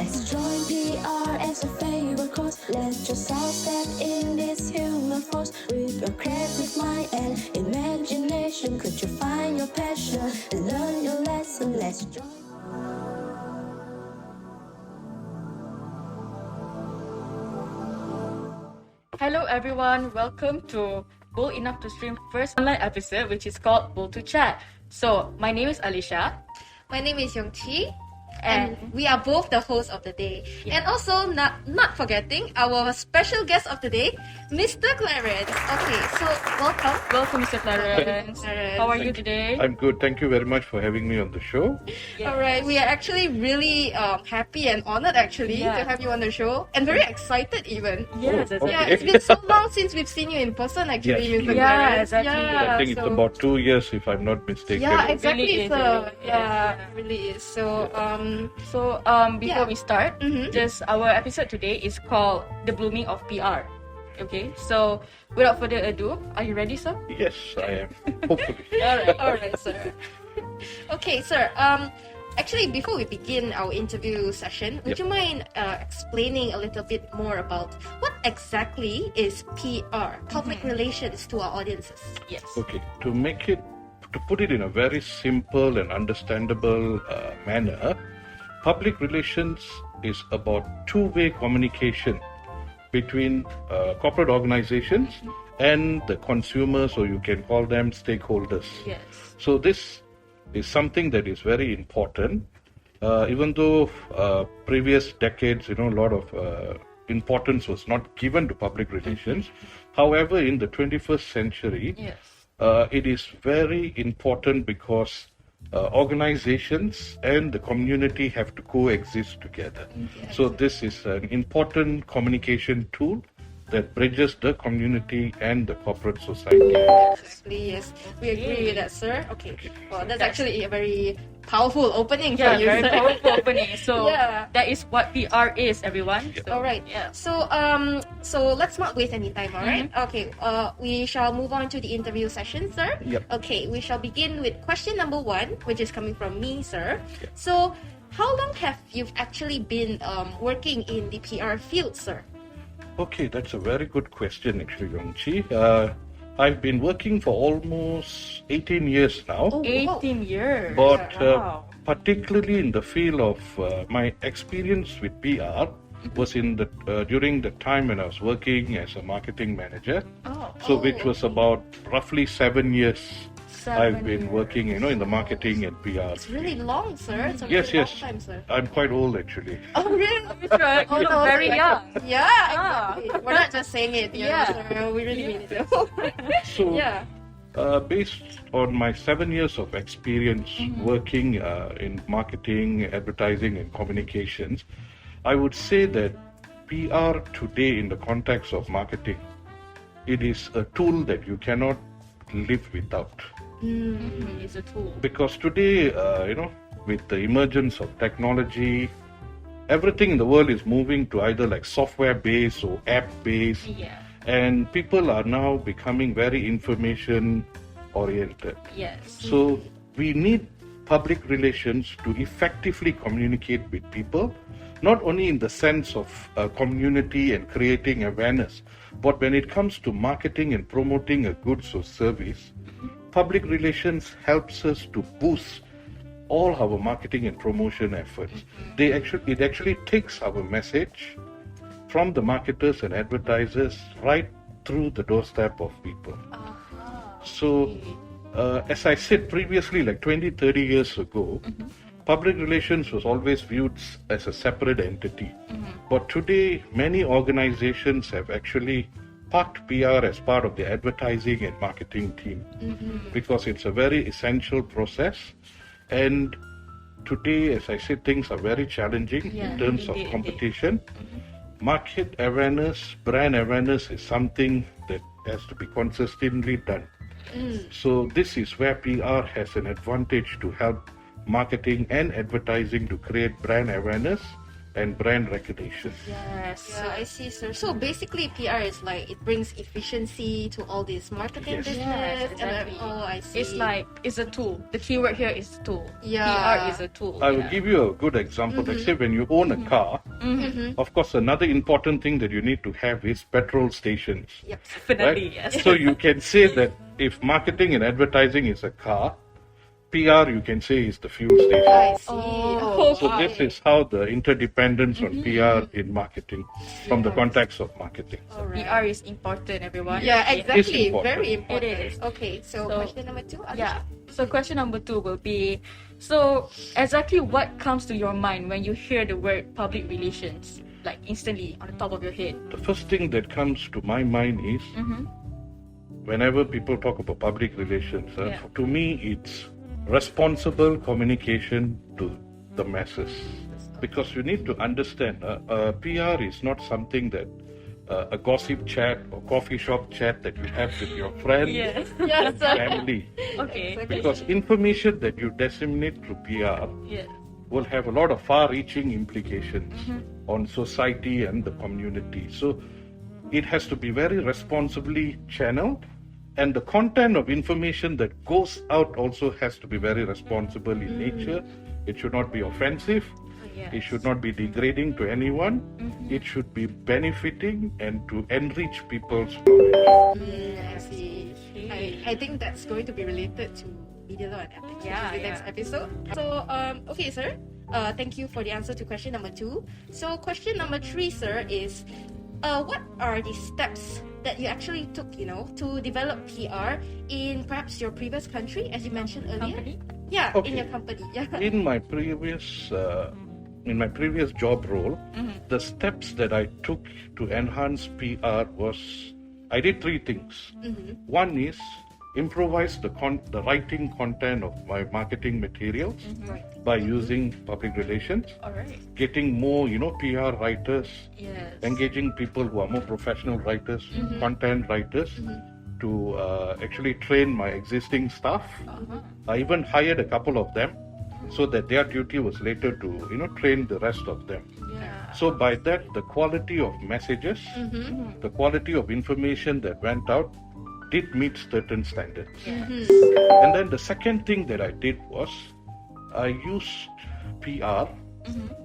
Let's join PR as a favorite course. Let yourself step in this human force. With your creative mind and imagination, could you find your passion and learn your lesson? Let's join. Hello everyone, welcome to Bold Enough to Stream first online episode, which is called Bold to Chat. So, my name is Alicia. My name is Yongqi, and we are both the hosts of the day. Yeah. And also, not forgetting our special guest of the day, Mr. Clarence. Okay, so welcome. Welcome, Mr. Clarence. Clarence. How are you today? I'm good. Thank you very much for having me on the show. Yeah. All right, we are actually really happy and honored to have you on the show, and very excited even. Yes, Oh, exactly. Yeah, it's been so long since we've seen you in person actually, Yes. Mr. Yeah, Clarence. exactly. I think it's so- about 2 years, if I'm not mistaken. Yeah, exactly, Really is, sir. really is. Yeah, it really is. So, Before Yeah. we start, just our episode today is called The Blooming of PR. Okay, so without further ado, are you ready, sir? Yes, I am. Hopefully. All right, sir. Okay, sir. Actually, before we begin our interview session, would you mind explaining a little bit more about what exactly is PR, public relations, to our audiences? Yes. Okay, to put it in a very simple and understandable manner, public relations is about two-way communication between corporate organizations and the consumers, or you can call them stakeholders. Yes. So this is something that is very important. Even though previous decades, a lot of importance was not given to public relations. However, in the 21st century, Yes. it is very important because organizations and the community have to coexist together. So this is an important communication tool that bridges the community and the corporate society. Exactly, yes. We agree with that, sir. Okay. Well, that's actually a very powerful opening Yeah, for you, very sir. powerful opening. So Yeah. that is what PR is, everyone. So, All right. Yeah. So let's not waste any time. All right. Okay. We shall move on to the interview session, sir. Yep. Okay. We shall begin with question number 1, which is coming from me, sir. Yep. So, how long have you actually been working in the PR field, sir? Okay, that's a very good question, actually, Yongqi. I've been working for almost 18 years now, Oh, 18 years. but Wow. particularly in the field of my experience with PR was in the during the time when I was working as a marketing manager. Oh, So, which was about roughly 7 years. 7 I've been years. working, in the marketing and PR. It's really long, sir. It's a Yes, really yes. long time, sir. I'm quite old, actually. Oh, really? Right. Oh, You no, look very sir. young. Yeah, Ah. exactly. We're not just saying it. Yeah. Sir. We really mean it. So, Yeah. based on my 7 years of experience working in marketing, advertising, and communications, I would say that PR today, in the context of marketing, it is a tool that you cannot live without. It's a tool. Because today, with the emergence of technology, everything in the world is moving to either like software-based or app-based. Yeah. And people are now becoming very information oriented. Yes. So we need public relations to effectively communicate with people, not only in the sense of community and creating awareness, but when it comes to marketing and promoting a goods or service, public relations helps us to boost all our marketing and promotion efforts. It actually takes our message from the marketers and advertisers right through the doorstep of people. So, as I said previously, like 20, 30 years ago, public relations was always viewed as a separate entity. But today, many organizations have actually parked PR as part of their advertising and marketing team because it's a very essential process. And today, as I said, things are very challenging in terms of indeed. competition. Market awareness, brand awareness is something that has to be consistently done. So this is where PR has an advantage to help marketing and advertising to create brand awareness and brand recognition. Yes. Yeah, I see, sir. So basically, PR is like it brings efficiency to all this marketing Yes. business. Yes, And then, exactly. oh, I see. It's like it's a tool. The keyword here is tool. Yeah. PR is a tool. I will give you a good example. Let's say when you own a car, of course, another important thing that you need to have is petrol stations. Yep. Definitely, yes. So you can say that if marketing and advertising is a car, PR you can say is the fuel station. I see. Oh, So this is how the interdependence on PR in marketing, from the context of marketing. All right. PR is important, everyone. Yeah, Okay. exactly. important. Very important. It is. Okay, so So- question number 2. Alisha? Yeah. So question number 2 will be, so exactly what comes to your mind when you hear the word public relations, like instantly on the top of your head? The first thing that comes to my mind is whenever people talk about public relations, Yeah. to me it's responsible communication to the masses. Because you need to understand, PR is not something that a gossip chat or coffee shop chat that you have with your friends Yes. Yes, and sir. family. Okay. Exactly. Because information that you disseminate through PR Yes. will have a lot of far-reaching implications on society and the community. So it has to be very responsibly channeled, and the content of information that goes out also has to be very responsible in nature. It should not be offensive. Yes. It should not be degrading to anyone. It should be benefiting and to enrich people's knowledge. I see. I think that's going to be related to media law and ethics, which Yeah, is the next yeah. episode. So, okay, sir. Thank you for the answer to question number 2. So, question number 3, sir, is what are the steps that you actually took, to develop PR in perhaps your previous country, as you mentioned earlier? Company? Yeah, Okay. in your company. Yeah. In my previous job role, the steps that I took to enhance PR was I did 3 things. One is improvise the writing content of my marketing materials Right. by using public relations, All right. getting more PR writers, Yes. engaging people who are more professional writers, content writers, to actually train my existing staff. I even hired a couple of them so that their duty was later to train the rest of them. Yeah. So by that, the quality of messages, the quality of information that went out did meet certain standards. And then the second thing that I did was I used PR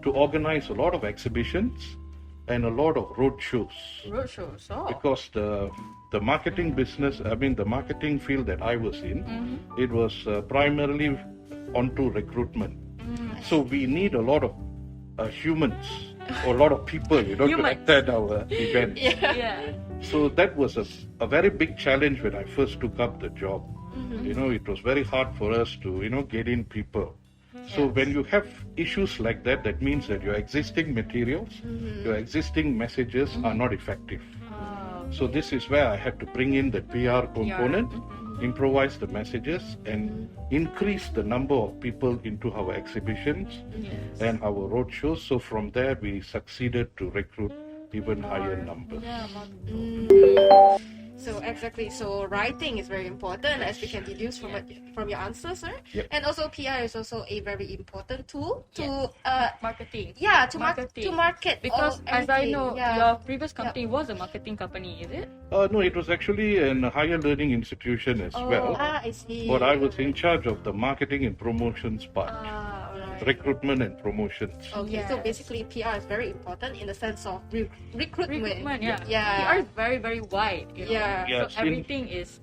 to organize a lot of exhibitions and a lot of road shows. Roadshows. Oh. Because the marketing business, the marketing field that I was in, it was primarily onto recruitment. So we need a lot of humans or a lot of people, to Humans. attend our events. Yeah. So that was a very big challenge when I first took up the job. It was very hard for us to, get in people. So when you have issues like that, that means that your existing materials, your existing messages are not effective. So this is where I had to bring in the PR component, improvise the messages, and increase the number of people into our exhibitions and our road shows. So from there, we succeeded to recruit even higher numbers. So exactly. So writing is very important, as we can deduce from your answer, sir. Yep. And also PR is also a very important tool to Marketing. to Marketing. market Because all- as I everything. know, Yeah. your previous company was a marketing company, is it? No, it was actually a higher learning institution as well. I see. But I was in charge of the marketing and promotions part, Alright. recruitment and promotions. Okay, so Yes. basically PR is very important in the sense of recruitment. Recruitment, yeah. Yeah. PR is very, very wide. Yeah. Yes, So everything is.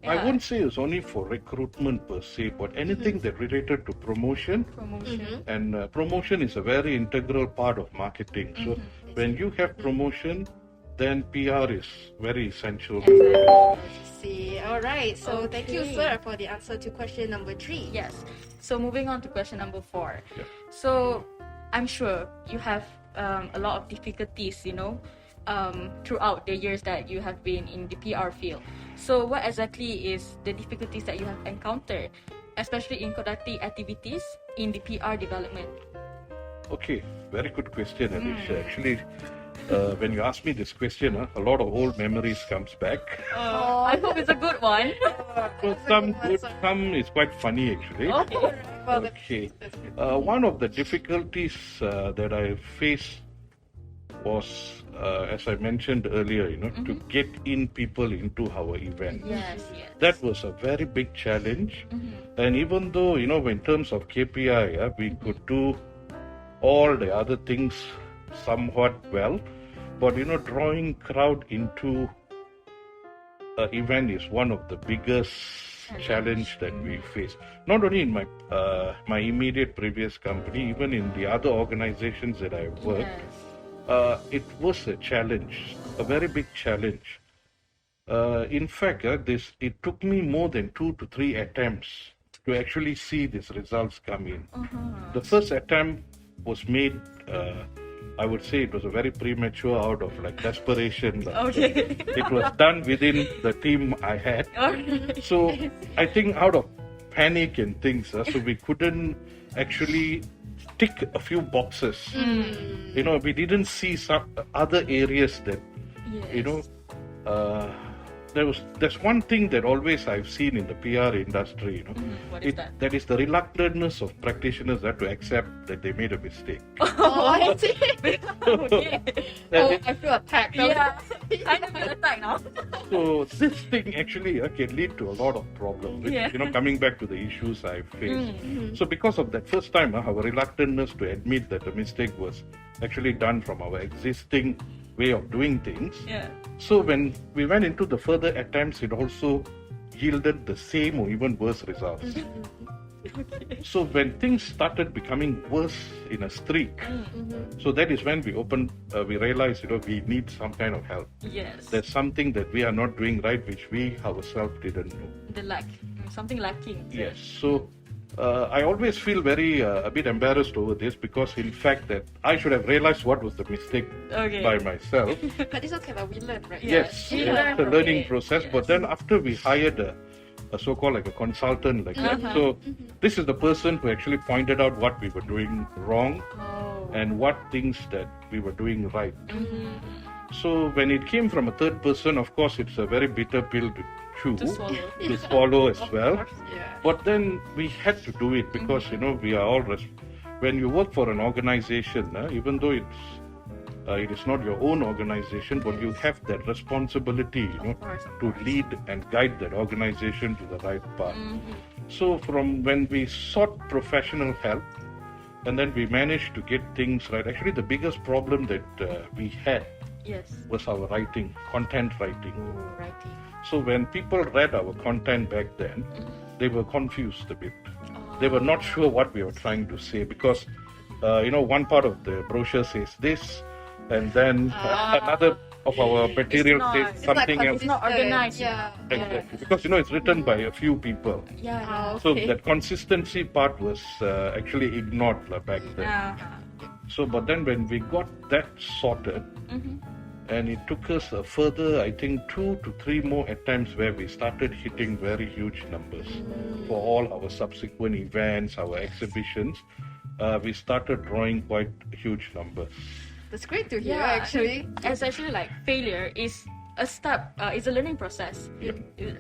I yeah, wouldn't say it's only for recruitment per se, but anything that related to promotion. promotion. And promotion is a very integral part of marketing. So when you have promotion, then PR is very essential. See. All right. So thank you, Okay. sir, for the answer to question number 3. Yes. So moving on to question number 4. Yeah. So I'm sure you have a lot of difficulties, throughout the years that you have been in the PR field. So what exactly is the difficulties that you have encountered, especially in conducting activities in the PR development? Okay, very good question, Alicia. Actually, when you ask me this question, a lot of old memories comes back. I hope it's a good one. So some good, some is quite funny actually. Okay. Well, Okay. that's good. One of the difficulties that I faced was, as I mentioned earlier, to get in people into our event. Yes, yes. That was a very big challenge. And even though, in terms of KPI, we could do all the other things somewhat well, but, drawing crowd into an event is one of the biggest challenge that we face. Not only in my immediate previous company, even in the other organizations that I worked, Yes. it was a challenge, a very big challenge. In fact, it took me more than 2 to 3 attempts to actually see these results come in. The first attempt was made, I would say it was a very premature out of desperation. Okay. It was done within the team I had. Alright. So I think out of panic and things, so we couldn't actually tick a few boxes. We didn't see some other areas that, Yes. there's one thing that always I've seen in the PR industry, What is that? that is the reluctantness of practitioners to accept that they made a mistake. Oh, I see. Okay. Oh, I feel attacked. Yeah. I know you're attacked now. So this thing actually can lead to a lot of problems. Yeah. Coming back to the issues I faced. So because of that first time, our reluctantness to admit that the mistake was actually done from our existing way of doing things. Yeah. So when we went into the further attempts, it also yielded the same or even worse results. So when things started becoming worse in a streak, so that is when we realized, we need some kind of help. Yes. There's something that we are not doing right, which we ourselves didn't know. The lack. Something lacking. Yes. So I always feel very a bit embarrassed over this because, in fact, that I should have realized what was the mistake Okay. by myself. But it's okay, but we learn, right? Yes, we it's learn a from learning it. process. Yes. But then after we hired a so-called a consultant like that, so this is the person who actually pointed out what we were doing wrong Oh. and what things that we were doing right. So when it came from a third person, of course, it's a very bitter pill to chew, To swallow. to swallow as well. Yeah. But then we had to do it because we are all when you work for an organization, even though it is not your own organization, but you have that responsibility, Of course. to lead and guide that organization to the right path. So from when we sought professional help, and then we managed to get things right. Actually, the biggest problem that we had Yes. was our writing, content writing. Writing. So when people read our content back then, they were confused a bit. They were not sure what we were trying to say because, one part of the brochure says this, and then another of our material says something else. It's not organized. Yeah. Exactly. Because, it's written by a few people. Yeah. So Okay. that consistency part was actually ignored back then. So, but then when we got that sorted, and it took us a further, I think, 2 to 3 more attempts where we started hitting very huge numbers for all our subsequent events, our exhibitions. We started drawing quite huge numbers. That's great to hear, Yeah, actually. It's actually like failure is a step. It's a learning process.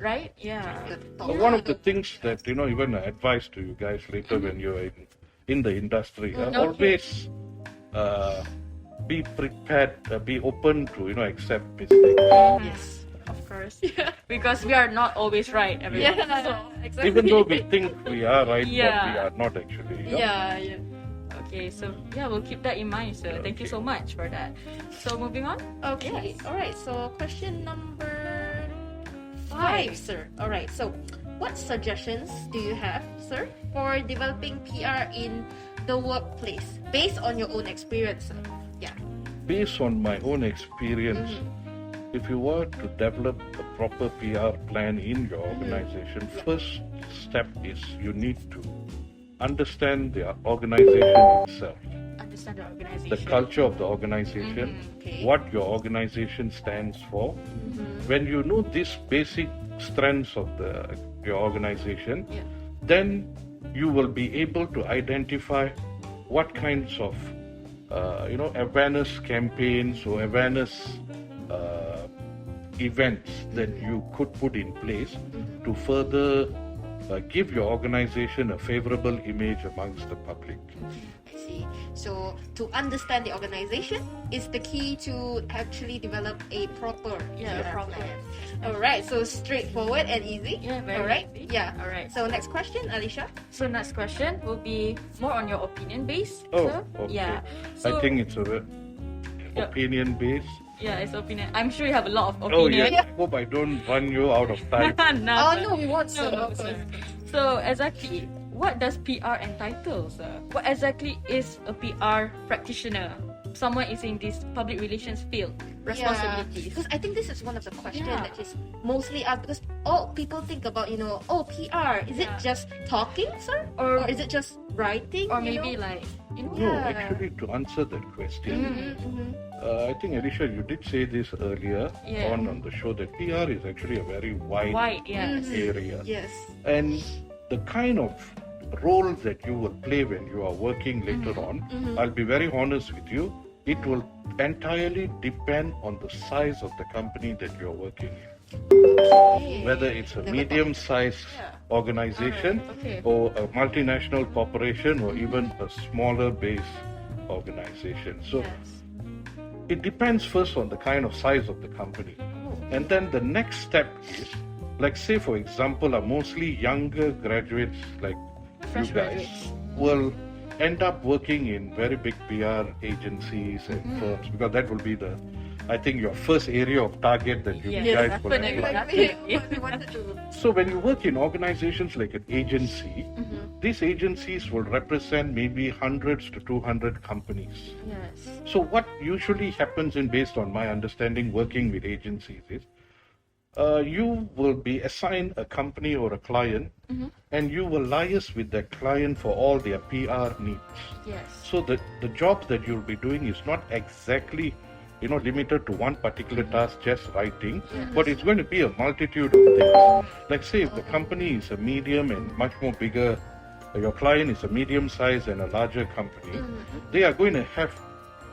Right? Yeah. One of the things that, even I advise to you guys later when you're in the industry, always be prepared, be open to, accept mistakes. Yes. Of course. Because we are not always right, everyone. Yeah, exactly. Even though we think we are right, but we Yeah. are not actually. Yeah. Okay, so we'll keep that in mind, sir. Thank you so much for that. So moving on. Okay. All right. So question number 5, sir. All right. So, what suggestions do you have, sir, for developing PR in the workplace based on your own experience, sir? Yeah. Based on my own experience, if you were to develop a proper PR plan in your organization, first step is you need to understand the organization itself, Understand the organization. the culture of the organization, Okay. what your organization stands for. When you know these basic strengths of your organization, then you will be able to identify what kinds of awareness campaigns or awareness events that you could put in place to further give your organization a favorable image amongst the public. I see. So to understand the organization is the key to actually develop a proper PR plan. All right. So straightforward and easy. Yeah, very All right. easy. Yeah. All right. So next question, Alicia. So next question will be more on your opinion based. Oh, sir. okay. Yeah. I think it's opinion based. Yeah, it's opinion. I'm sure you have a lot of Oh, opinion. yeah. I hope I don't run you out of time. Oh no, we want No, some. no, sir. So exactly, what does PR entail, sir? What exactly is a PR practitioner? Someone is in this public relations field. Responsibilities. Because I think this is one of the questions Yeah. that is mostly asked because all people think about, PR. Is it Yeah. just talking, sir? Or is it just writing? Or you maybe know? like, No, Yeah. actually, to answer that question, Mhm. I think, Alicia, you did say this earlier Yeah. on the show that PR is actually a very wide white, yes. area. Yes. And the kind of role that you will play when you are working later on, I'll be very honest with you, it will entirely depend on the size of the company that you're working in. Whether it's a medium-sized organization Okay. or a multinational corporation or even a smaller base organization. So Yes. it depends first on the kind of size of the company. And then the next step is, like say for example, mostly younger graduates like Fresh you guys graduates. will end up working in very big PR agencies and firms, because that will be I think your first area of target that you Yes, guys will definitely. apply. Exactly. What we wanted to. So when you work in organizations like an agency, these agencies will represent maybe hundreds to 200 companies. Yes. So what usually happens based on my understanding working with agencies is, you will be assigned a company or a client, and you will liaise with that client for all their PR needs. Yes. So the job that you'll be doing is not exactly limited to one particular task, just writing, but it's going to be a multitude of things. Like say if the company is a medium and much more bigger, your client is a medium size and a larger company, they are going to have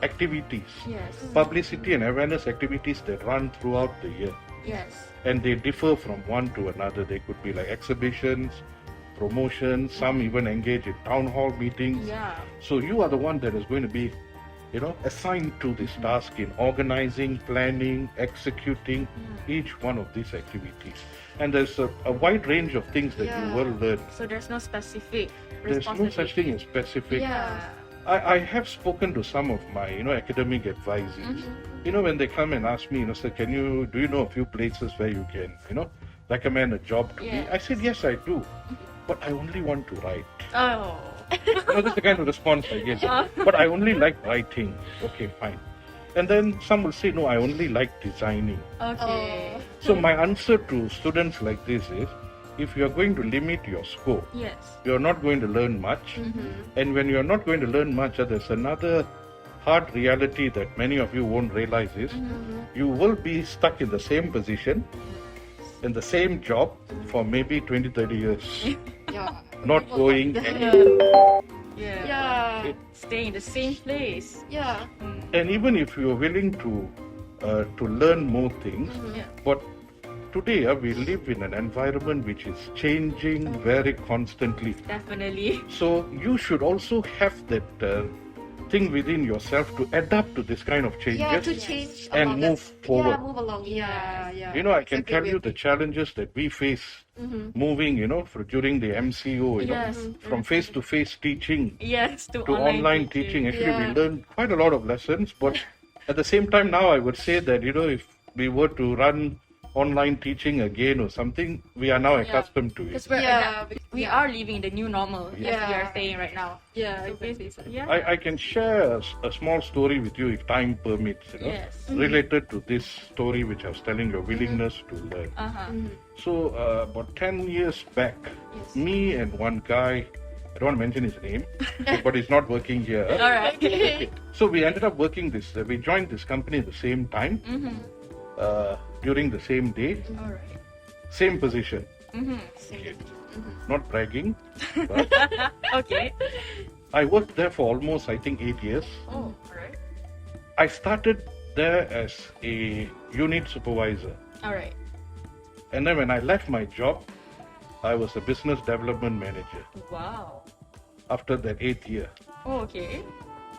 activities, Yes. publicity and awareness activities that run throughout the year. Yes. And they differ from one to another. They could be like exhibitions, promotions, some even engage in town hall meetings. Yeah. So you are the one that is going to be assigned to this task in organizing, planning, executing each one of these activities. And there's a wide range of things that you will learn. So there's no specific There's no such thing as specific. Yeah. I have spoken to some of my, academic advisees. When they come and ask me, sir, do you know a few places where you can, recommend a job to me? Yes. I said, yes, I do. But I only want to write. Oh. That's the kind of response I get. But I only like writing. Okay, fine. And then some will say, no, I only like designing. Okay. So my answer to students like this is, if you are going to limit your scope, Yes. you are not going to learn much. And when you are not going to learn much, there's another hard reality that many of you won't realize is, you will be stuck in the same position, in the same job for maybe 20, 30 years. Yeah. Not going Yeah. Yeah. Stay in the same place. Yeah. And even if you are willing to learn more things, Yeah. but today we live in an environment which is changing very constantly. Definitely. So you should also have that thing within yourself to adapt to this kind of changes. Yeah, to change and along move that- forward. Yeah, move along. Yeah, yeah. I can Exactly, tell we you the agree. challenges that we face moving, during the MCO, Yes. from face-to-face teaching Yes. To to online teaching. Actually, we Yeah. learned quite a lot of lessons, but at the same time now I would say that, if we were to run online teaching again or something, we are now accustomed to it. Because we are living the new normal, as we Yeah. are saying right now. Yeah, So exactly. basically, yeah. I can share a small story with you if time permits, Yes. related to this story which I was telling, your willingness to learn. So about 10 years back, Yes. me and one guy, I don't want to mention his name, but he's not working here. All right. Okay. So we ended up working we joined this company at the same time, during the same day, All right. same position. Same. Not bragging, but Okay. I worked there for almost, I think, 8 years. Oh, all right. I started there as a unit supervisor. All right. And then when I left my job, I was a business development manager Wow. after that 8th year. Oh, okay.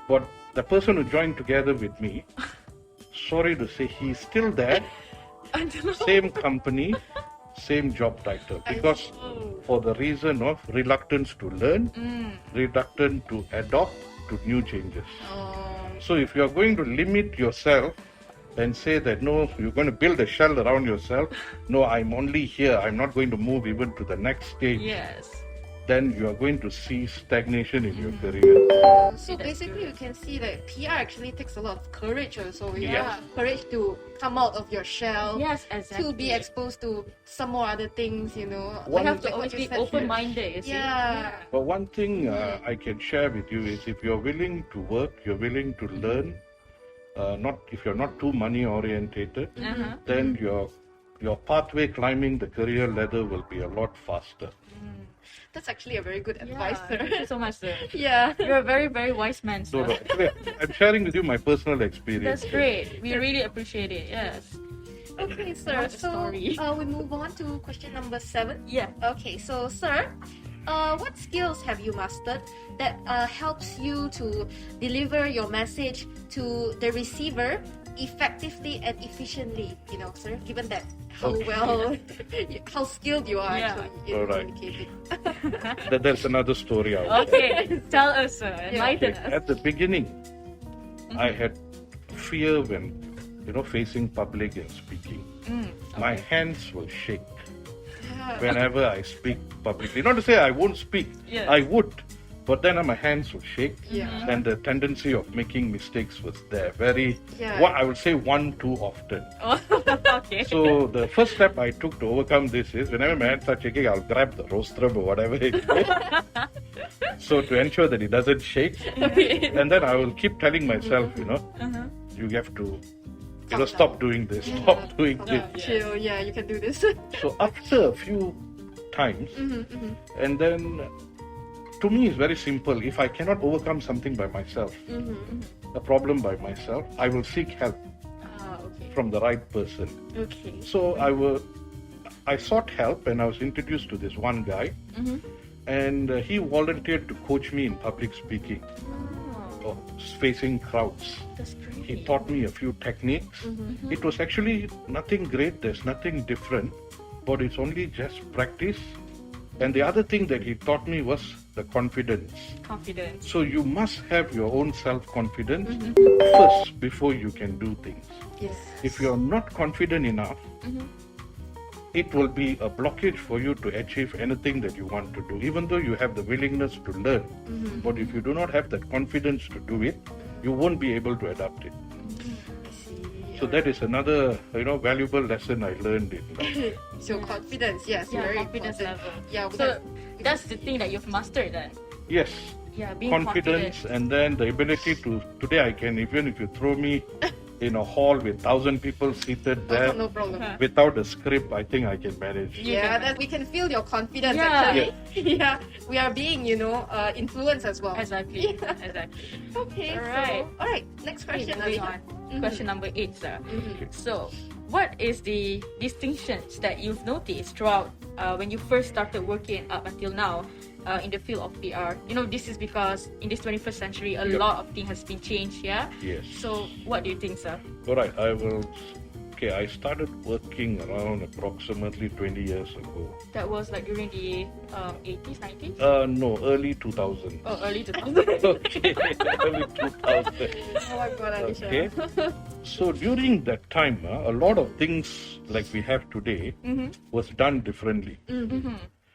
But the person who joined together with me, sorry to say, he's still there, I don't know. same company, same job title. Because for the reason of reluctance to learn, reluctant to adopt to new changes. So if you're going to limit yourself and say that no, you're going to build a shell around yourself, no, I'm only here, I'm not going to move even to the next stage, Yes. then you are going to see stagnation in your career. So basically, you can see that PR actually takes a lot of courage also. Yes. Courage to come out of your shell. Yes, exactly. To be exposed to some more other things, you know. We One- have to Like always what you be said. open-minded, you see. Yeah. But one thing I can share with you is if you're willing to work, you're willing to learn, if you're not too money orientated, then your pathway climbing the career ladder will be a lot faster. That's actually a very good Yeah, advice, sir. thank you so much, sir. Yeah. You're a very, very wise man, So sir. actually, I'm sharing with you my personal experience. That's great. We really appreciate it. Yes. Okay, sir. What a So story. we move on to question number 7. Yeah. Okay, so sir, what skills have you mastered that helps you to deliver your message to the receiver effectively and efficiently? You know, sir, given that how Okay. well, how skilled you are Yeah. actually in Alright. communicating. That's another story. I'll Okay. Tell us, sir. Enlighten us. At the beginning, I had fear when, facing public and speaking. My hands will shake whenever I speak publicly. Not to say I won't speak, Yes. I would, but then my hands will shake, Yeah. and the tendency of making mistakes was there. Very, Yeah. what I would say, one too often. Oh, okay. So the first step I took to overcome this is whenever my hands start shaking, I'll grab the rostrum or whatever it is. So to ensure that it doesn't shake, and then I will keep telling myself, you have to, stop doing this, stop doing this. Chill, yeah, you can do this. So after a few times, and then to me it's very simple. If I cannot overcome something by myself, a problem by myself, I will seek help Okay. from the right person. Okay. So I sought help, and I was introduced to this one guy, and he volunteered to coach me in public speaking, or facing crowds. That's great. He taught me a few techniques. It was actually nothing great, there's nothing different, but it's only just practice. And the other thing that he taught me was the confidence. Confidence. So you must have your own self-confidence first before you can do things. Yes. If you're not confident enough, it will be a blockage for you to achieve anything that you want to do, even though you have the willingness to learn. But if you do not have that confidence to do it, you won't be able to adapt it. So that is another, valuable lesson I learned in life. So confidence, yes, Yeah, very confidence important. level. Yeah, So that's the thing that you've mastered then. Yes, Yeah, being confidence, confident. and then the ability to, today I can, even if you throw me in a hall with 1,000 people seated there, no problem. without a script, I think I can manage. Yeah, that we can feel your confidence Yeah. actually. Yeah, we are being, influenced as well. Exactly. Exactly. Okay, Alright. so, alright, next question. Moving Alina. on. Question number 8, sir. So, what is the distinctions that you've noticed throughout when you first started working up until now in the field of PR? This is because in this 21st century, a Yep. lot of things has been changed, yeah? Yes. So, what do you think, sir? All right, I started working around approximately 20 years ago. That was like during the 80s, 90s? No, early 2000s. Oh, early 2000s. Okay, early 2000s. Oh my god, Alicia. Okay. So during that time, a lot of things like we have today was done differently.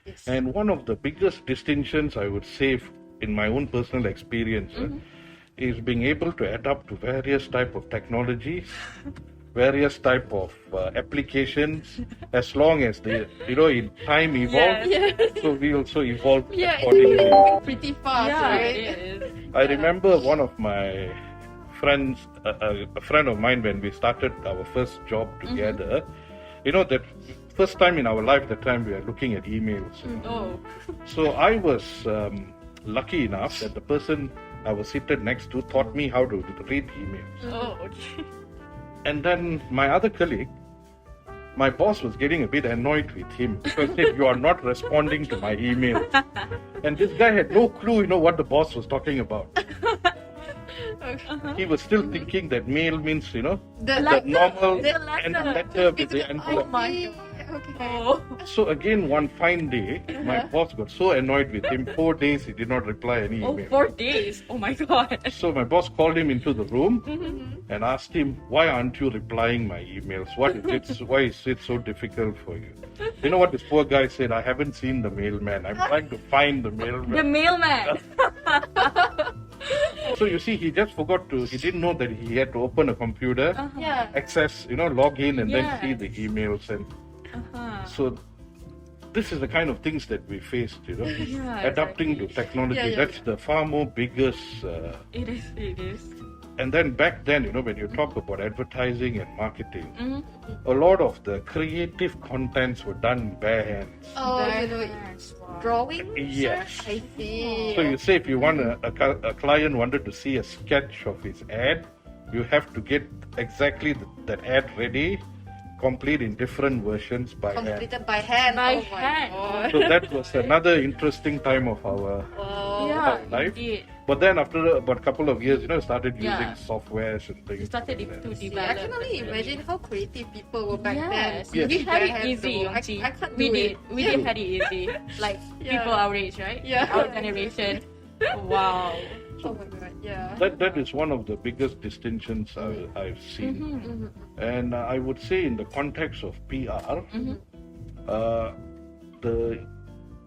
Yes. And one of the biggest distinctions I would say in my own personal experience is being able to adapt to various type of technologies, various type of applications, as long as they, in time evolve. Yes. So we also evolve Yeah, it's accordingly. moving pretty fast, Yeah, right? it is. I remember one of my friends, a friend of mine, when we started our first job together, that first time in our life, the time we are looking at emails. Oh, So I was lucky enough that the person I was seated next to taught me how to read emails. oh, okay. And then my other colleague, my boss was getting a bit annoyed with him because he said, you are not responding to my email. And this guy had no clue, what the boss was talking about. He was still thinking that mail means, the normal and letter with the envelope. Oh my God. Okay. So again, one fine day, my boss got so annoyed with him. 4 days he did not reply any Oh, email. 4 days. Oh my God. So my boss called him into the room and asked him, why aren't you replying my emails? Why is it so difficult for you? You know what this poor guy said? I haven't seen the mailman. I'm trying to find the mailman. The mailman. So you see, he just he didn't know that he had to open a computer, Yeah. access, log in and then Yeah. see the emails. And so this is the kind of things that we faced, Yeah, adapting to technology. Yeah. That's the far more biggest. It is. And then back then, when you talk about advertising and marketing, Mm-hmm. a lot of the creative contents were done bare hands. Oh, Yes. Wow. drawing? Yes. I see. So you say if you want a client wanted to see a sketch of his ad, you have to get exactly that ad ready, complete in different versions by hand. Completed by hand. By oh my hand. God. So that was another interesting time of our Oh. Yeah, life. indeed. But then after about a couple of years, started using Yeah. softwares and things. You started like that. to See, develop. I can only imagine how creative people were back then. Yes, Yes. we With had their it hands, easy, though. Yongqi. I can't We do did. it. We did had it easy. Like Yeah. people our age, right? Yeah. Our generation. Wow. Oh my God, yeah. That is one of the biggest distinctions I've seen. Mm-hmm. And I would say in the context of PR, Mm-hmm. the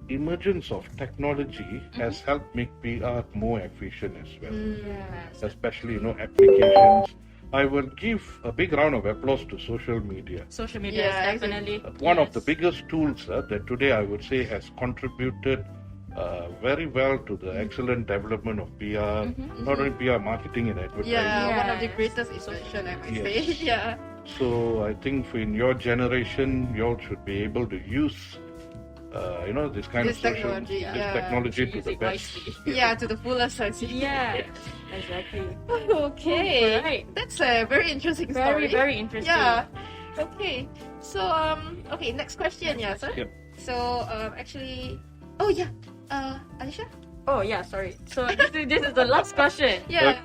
emergence of technology Mm-hmm. has helped make PR more efficient as well, Yes. especially applications. I will give a big round of applause to social media. Social media Yeah, is definitely One of yes. the biggest tools that today I would say has contributed very well to the excellent development of PR, not only PR, marketing and advertising. Yeah, one of the Yes. greatest invention, I might Yes. say. Yeah. So I think in your generation, you all should be able to use, this kind This of social, technology, this yeah. technology to Use the it best. wisely. Yeah, to the fullest, I see. Yes, exactly. Okay. Alright. That's a very interesting Very, story. very interesting. Yeah. Okay. So, okay, next question, yeah, sir. Yep. So, actually, oh yeah, Alicia? Oh yeah, sorry. So this is the last question. Yeah.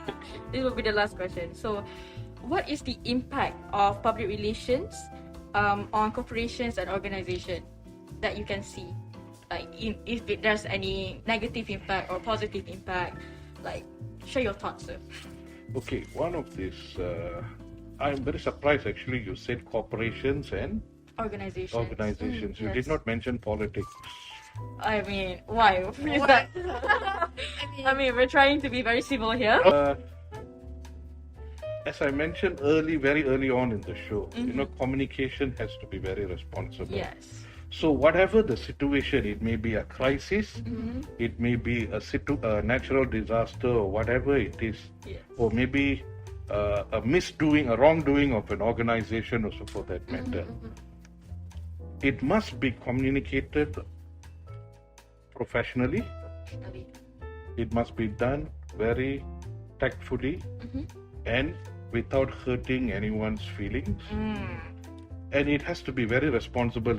This will be the last question. So, what is the impact of public relations on corporations and organizations that you can see? Like, if there's any negative impact or positive impact, like, share your thoughts, sir. Okay, one of these, I'm very surprised actually you said corporations and organizations. You did Yes. not mention politics. I mean, why? Is Why? that? I I mean, we're trying to be very civil here. As I mentioned very early on in the show, communication has to be very responsible. Yes. So whatever the situation, it may be a crisis, it may be a natural disaster or whatever it is, Yes. or maybe a misdoing, a wrongdoing of an organization also for that matter. It must be communicated professionally. It must be done very tactfully and without hurting anyone's feelings. And it has to be very responsible,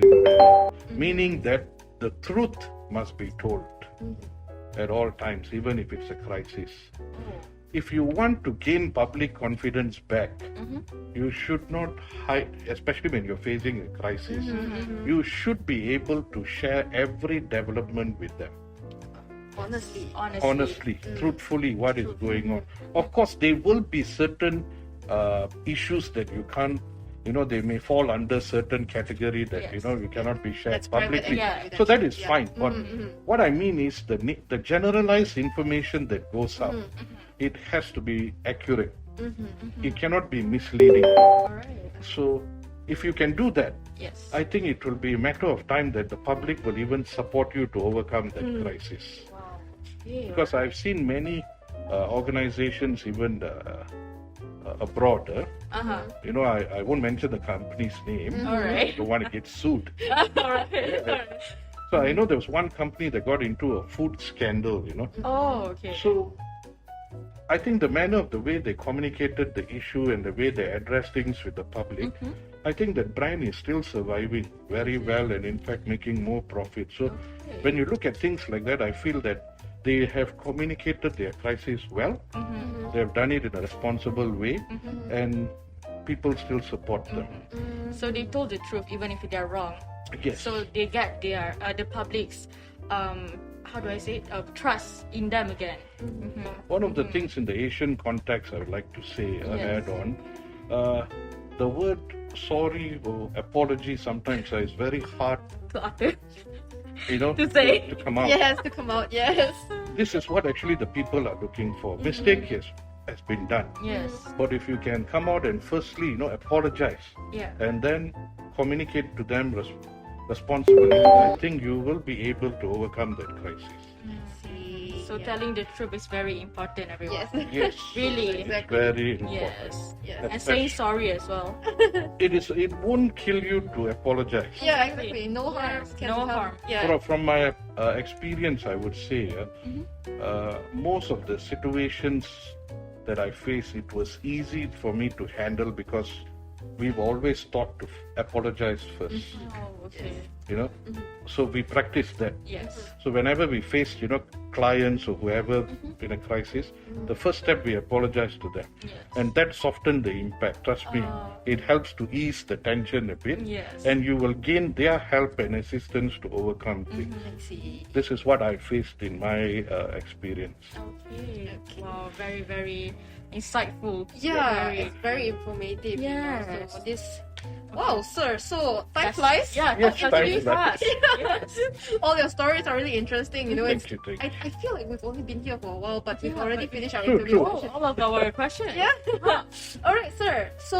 meaning that the truth must be told at all times, even if it's a crisis. If you want to gain public confidence back, you should not hide, especially when you're facing a crisis. You should be able to share every development with them. Honestly, truthfully, what is going on. Of course, there will be certain issues that you can't, they may fall under certain category that, Yes. you cannot be shared That's private publicly. evidence. So that is Yeah. fine. But what I mean is the generalized information that goes out, it has to be accurate. It cannot be misleading. Alright. So if you can do that, Yes. I think it will be a matter of time that the public will even support you to overcome that crisis. Wow. Okay. Because I've seen many organizations, even abroad. I won't mention the company's name. Alright. I don't want to get sued. Alright. So I know there was one company that got into a food scandal. Oh, okay. So I think the manner of the way they communicated the issue and the way they addressed things with the public, I think that brand is still surviving very well and in fact making more profit. So when you look at things like that, I feel that they have communicated their crisis well. They have done it in a responsible way, and people still support them. So they told the truth even if they're wrong. Yes. So they get their the public's how do I say it? Trust in them again. One of the things in the Asian context I would like to say, add on, the word sorry or apology sometimes is very hard, To utter. to say. to come out. Yes, to come out. Yes. This is what actually the people are looking for. Mistake has been done. Yes. But if you can come out and firstly, apologize Yeah. and then communicate to them responsibly, I think you will be able to overcome that crisis. So telling the truth is very important, everyone. Yes. Yes. Really. Exactly. Very important. Yes. Yes. And saying sorry as well. It won't kill you to apologize. Yeah, exactly. No harm. Can No come. harm. Yeah. From my experience, I would say most of the situations that I face, it was easy for me to handle because we've always taught to apologize first. Oh, okay. So we practice that. Yes. So whenever we face, clients or whoever in a crisis, the first step we apologize to them, Yes. and that softened the impact. Trust me, it helps to ease the tension a bit, Yes. and you will gain their help and assistance to overcome things. I see. This is what I faced in my experience. Okay. Wow, very, very insightful. Yeah, Very, it's very informative. Yes. So this. Wow, sir. So time Yes. flies. Yeah, Yes, that's time really flies. fast. Yes. All your stories are really interesting. Thank you. I feel like we've only been here for a while, but we've Yeah, already but- finished our True, interview. true. Oh, all of our questions. Yeah. All right, sir. So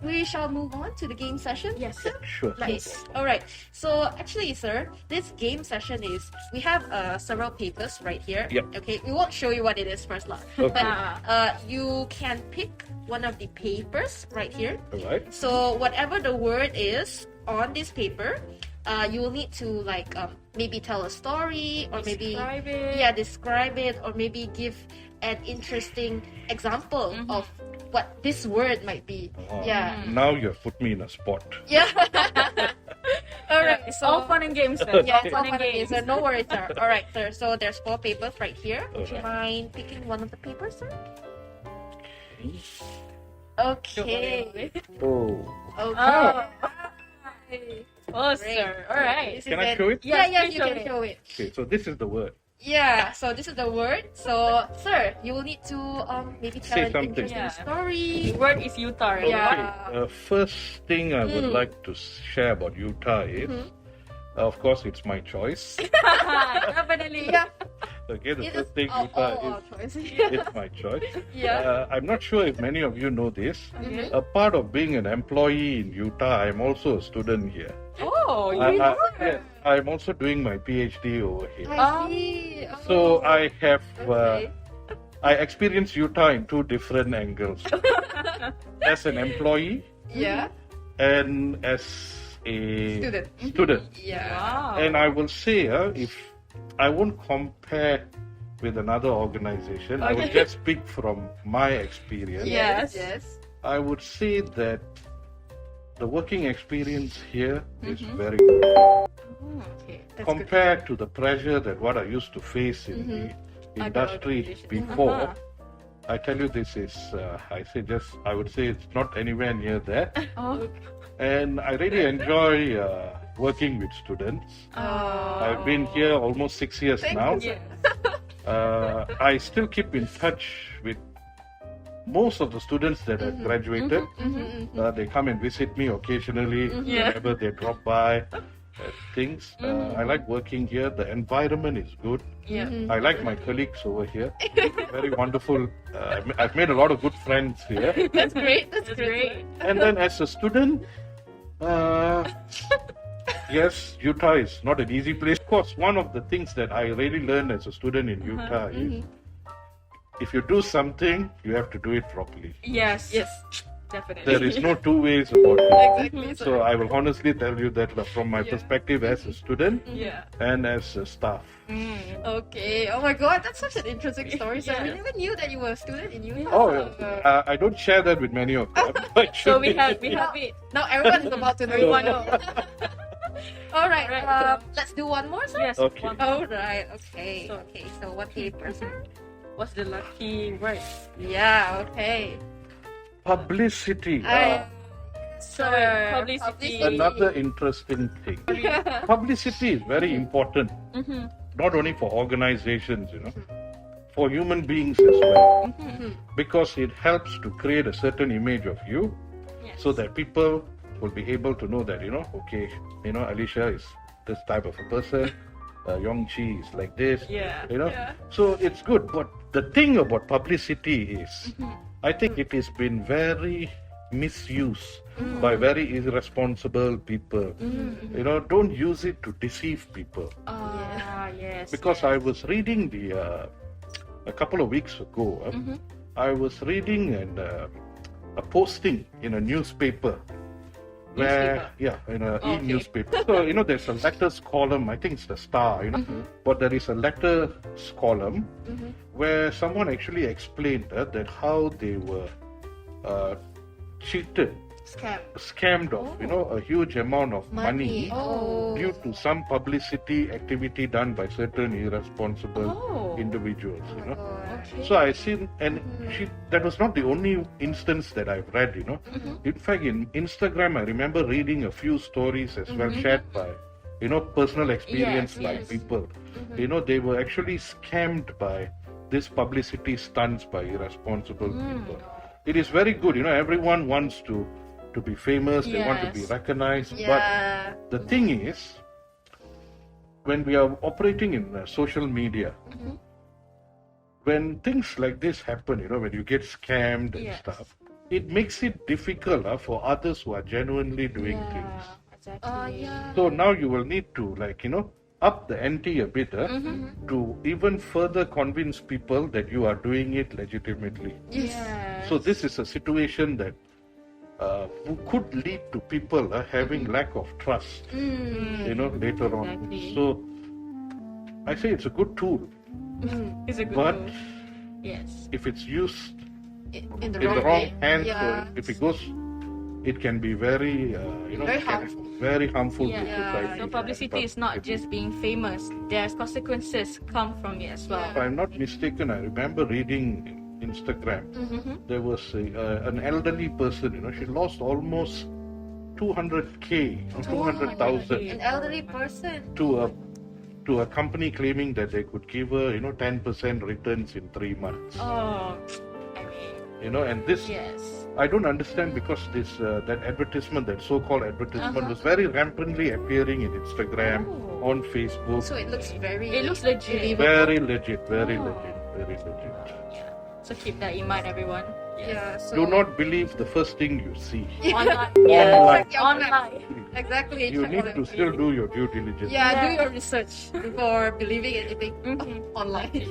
we shall move on to the game session. Yes. Sure. Nice. All right. So actually, sir, this game session is we have several papers right here. Yep. Okay. We won't show you what it is first, lah. Okay. But you can pick one of the papers right here. All right. So whatever the word is on this paper, you will need to maybe tell a story or Describe it. describe it or maybe give an interesting example of what this word might be. Yeah. Now you've put me in a spot. Yeah. All right. It's So all fun and games, sir. yeah, it's all fun and games. So no worries, sir. All right, sir. So there's 4 papers right here. Would you Alright. mind picking one of the papers, sir? Okay. Oh. Okay. Oh, Great. sir. All right. This is Can I it. show it? Yeah, Yes, you please can show it. Okay, so this is the word. Yeah, so this is the word. So, sir, you will need to maybe tell Say an something. interesting Yeah. story. The word is UTAR. Yeah. First thing I would like to share about UTAR is, of course, it's my choice. Definitely. Yeah, Okay, the it is first thing all UTAR our is choice. it's my choice. Yeah. I'm not sure if many of you know this. Mhm. A part of being an employee in UTAR, I'm also a student here. Oh, you Yes, I'm also doing my PhD over here. I see. So I have Okay. I experience UTAR in 2 different angles. As an employee Yeah. and as a student. Yeah. Wow. And I will say, if I won't compare with another organization, I will Okay. just speak from my experience. Yes. Yes. I would say that the working experience here is Mm-hmm. very good. Okay. That's good. Compared to the pressure that what I used to face in the industry organization. before. I tell you, this is, I would say it's not anywhere near there. Oh. And I really enjoy working with students. I've been here almost 6 years Thank now. you, sir. I still keep in touch with most of the students that have graduated. They come and visit me occasionally Yeah. whenever they drop by. Things. I like working here. The environment is good. Yeah. I like my colleagues over here. Very wonderful. I've made a lot of good friends here. That's great. That's That's great. great. And then as a student, yes, UTAR is not an easy place. Of course, one of the things that I really learned as a student in UTAR is if you do something, you have to do it properly. Yes. Yes. Definitely. There is no two ways about it. Exactly. So I will honestly tell you that from my perspective as a student Yeah. and as a staff. Okay. Oh my God, that's such an interesting story. So we Yeah. never knew that you were a student in UTAR. Oh, I don't share that with many of them. But So we should have be. it. Now everyone is about to know. Everyone know. All right. Alright, Let's do one more, sir. Yes. Okay. one- All right. Okay. So- Okay. So what paper, sir? What's the lucky word? Yeah. Okay. Publicity. Sir, Publicity. Another interesting thing. Publicity is very important, not only for organizations, for human beings as well, because it helps to create a certain image of you, Yes. so that people will be able to know that okay, Alicia is this type of a person, Yongchi is like this, Yeah. Yeah. So it's good. But the thing about publicity is, I think it has been very misused by very irresponsible people. Don't use it to deceive people. Yes. Because I was reading a couple of weeks ago, I was reading a posting in a newspaper. Where, in a e-newspaper. So, there's a letters column, I think it's the Star, but there is a letters column where someone actually explained that how they were cheated, scammed of, a huge amount of money due to some publicity activity done by certain irresponsible individuals, So I seen, and that was not the only instance that I've read, In fact, in Instagram, I remember reading a few stories as well shared by, personal experience by people. They were actually scammed by this publicity stunts by irresponsible people. It is very good, everyone wants to be famous, they want to be recognized. Yeah. But the thing is, when we are operating in social media, when things like this happen, when you get scammed and stuff, it makes it difficult for others who are genuinely doing things. Exactly. So now you will need to up the ante a bit to even further convince people that you are doing it legitimately. Yes. So this is a situation that could lead to people having lack of trust, later on. Exactly. So I say it's a good tool, It's a good but move. Yes. if it's used in the in the wrong wrong way. hands, Yeah. or if it goes, it can be very, Very harmful. very harmful to Yeah. society. So publicity is not just being famous. There's consequences come from it as well. If I'm not mistaken, I remember reading Instagram. There was an elderly person. She lost almost 200K, 200,000 An elderly person. to a company claiming that they could give her, 10% returns in 3 months. Oh, I mean, And this, yes. I don't understand, because this that advertisement, that so-called advertisement, was very rampantly appearing in Instagram, on Facebook. So it looks very. It looks legit. Very legit, very legit, very legit. Yeah. So keep that in mind, everyone. Yeah. So Do not believe the first thing you see. Online. Online. Yes. Online. Exactly. You need to still do your due diligence. Yeah, do your research before believing anything online.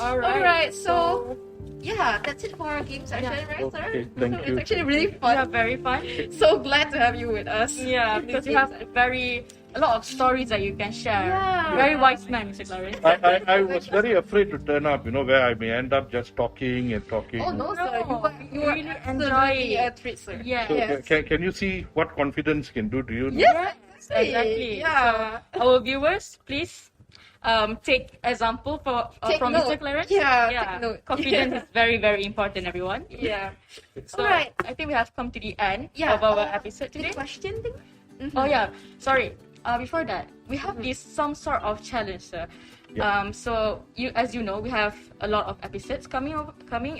All All right, so yeah, that's it for our game session, right, sir? Okay, thank you. It's actually really Yeah, fun. very fun. So glad to have you with us. Yeah, in because this you have game a lot of stories that you can share. Yeah. Very wise man, Mr. Clarence. I was very afraid to turn up, where I may end up just talking and talking. session. Oh no, sir, you you were really absolutely enjoy a treat, sir. Yeah. So Yes. can you see what confidence can do to you? Yes, Exactly. Yeah. So, our viewers, please take example Take from note. Mr. Clarence. Yeah, take note. Confidence is very, very important, everyone. Yeah. So, Alright. I think we have come to the end Yeah. of our episode The today. question thing? Oh yeah, sorry. Before that, we have this some sort of challenge, sir. Yeah. So as you know, we have a lot of episodes coming,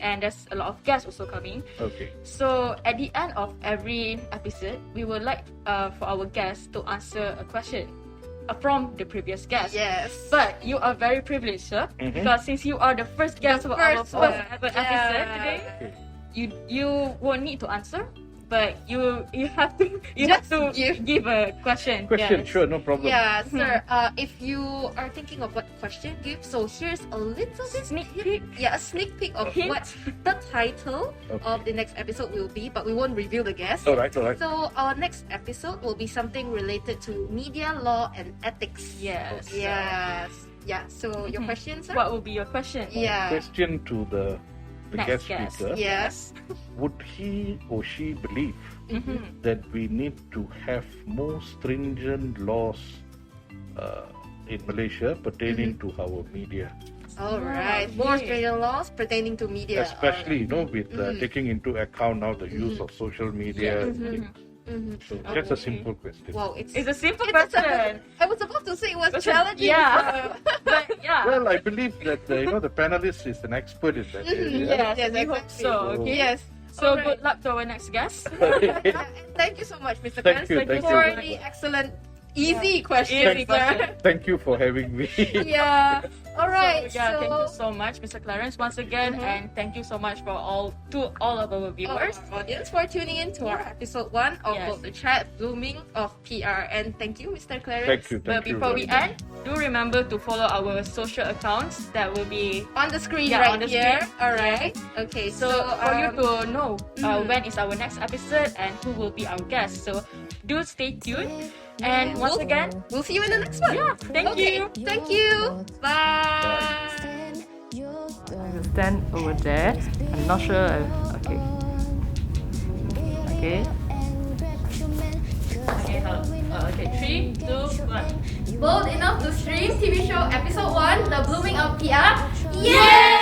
and there's a lot of guests also coming. Okay. So at the end of every episode, we would like for our guests to answer a question from the previous guest. Yes. But you are very privileged, sir, because since you are the first guest of our First first one. ever Yeah. episode today, you won't need to answer. but you have to give a question. Question, Yes. sure, no problem. Yeah, sir. If you are thinking of what question to give, so here's a little bit Sneak peek. Yeah, a sneak peek of Hint. what the title Okay. of the next episode will be, but we won't reveal the guest. All right, all right. So our next episode will be something related to media law and ethics. Yes. Yes. Yeah. So your question, sir? What will be your question? Yeah. Question to the Next guest guest. speaker. Yes. Would he or she believe Mm-hmm. that we need to have more stringent laws in Malaysia pertaining to our media? All right. More okay. stringent laws pertaining to media. Especially, with taking into account now the use of social media. So just a simple question. Wow, It's a simple it's question. I was about to say it was challenging. Yeah. But yeah. Well, I believe that the panelist is an expert in that area. Yes, Yes, we hope exactly. so. Okay. Yes. So Alright. good luck to our next guest. And thank you so much, Mr. Thank Clarence, you, thank for you. the excellent, easy questions. Easy question. Thank you for having me. Yeah. All right. So, yeah, thank you so much, Mr. Clarence, once again, and thank you so much for all of our viewers. Our audience for tuning in to our episode 1 of Yes. Both the Chat Blooming of PR. And thank you, Mr. Clarence. Thank you. But before we very much. end, do remember to follow our social accounts that will be On the screen Yeah, right on the here. screen. All right. Okay. so for you to know Mhm. when is our next episode and who will be our guest. So do stay tuned. And once again, we'll see you in the next one. yeah, thank Okay. you. Thank you. Bye. Stand over there. I'm not sure. Okay. Okay. Okay. Okay. 3, 2, 1. Bold enough to stream TV show episode 1, The Blooming of PR. Yay!